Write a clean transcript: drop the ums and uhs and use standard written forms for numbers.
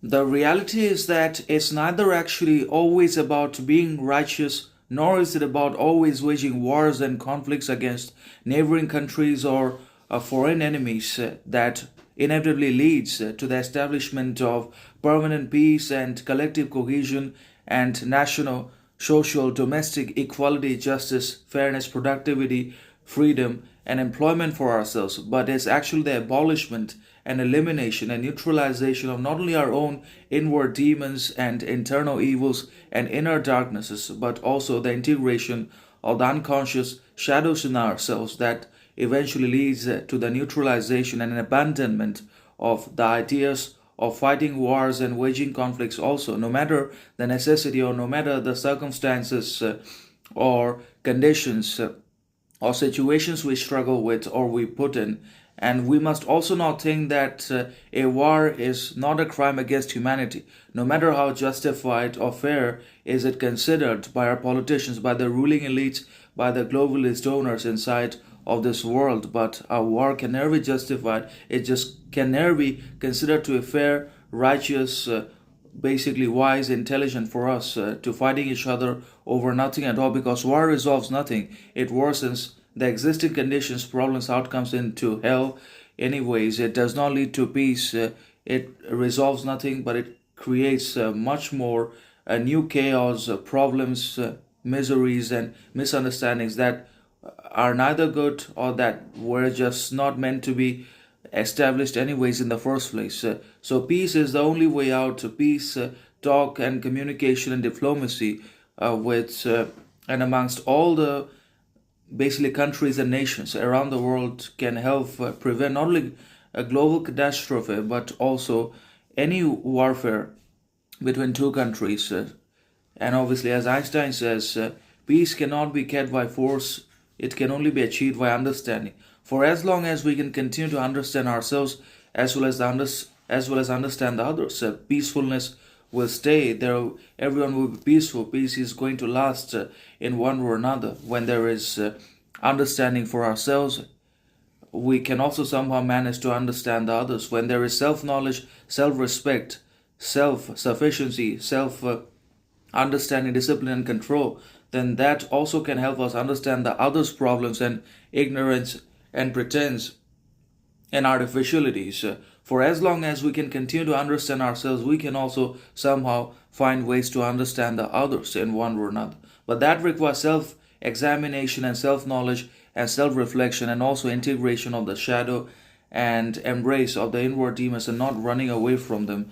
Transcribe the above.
The reality is that it's neither actually always about being righteous, nor is it about always waging wars and conflicts against neighboring countries or foreign enemies that inevitably leads to the establishment of permanent peace and collective cohesion and national, social, domestic equality, justice, fairness, productivity, freedom, and employment for ourselves, but it's actually the abolishment and elimination and neutralization of not only our own inward demons and internal evils and inner darknesses, but also the integration of the unconscious shadows in ourselves that eventually leads to the neutralization and abandonment of the ideas of fighting wars and waging conflicts also, no matter the necessity or no matter the circumstances or conditions or situations we struggle with or we put in. And we must also not think that a war is not a crime against humanity, no matter how justified or fair is it considered by our politicians, by the ruling elites, by the globalist donors inside of this world. But a war can never be justified. It just can never be considered to a fair, righteous, basically wise, intelligent for us to fighting each other over nothing at all, because war resolves nothing. It worsens the existing conditions, problems, outcomes into hell. Anyways, it does not lead to peace. It resolves nothing, but it creates much more new chaos, problems, miseries, and misunderstandings that are neither good or that were just not meant to be established anyways in the first place. So peace is the only way out. Peace, talk and communication and diplomacy with and amongst all the basically countries and nations around the world can help prevent not only a global catastrophe but also any warfare between two countries. And obviously, as Einstein says, peace cannot be kept by force, it can only be achieved by understanding. For as long as we can continue to understand ourselves as well as understand the others, peacefulness will stay there. Everyone will be peaceful. Peace is going to last in one way or another. When there is understanding for ourselves, we can also somehow manage to understand the others. When there is self-knowledge, self-respect, self-sufficiency, self understanding, discipline, and control, then that also can help us understand the others' problems and ignorance and pretense and artificialities. For as long as we can continue to understand ourselves, we can also somehow find ways to understand the others in one way or another. But that requires self examination and self knowledge and self reflection, and also integration of the shadow and embrace of the inward demons and not running away from them.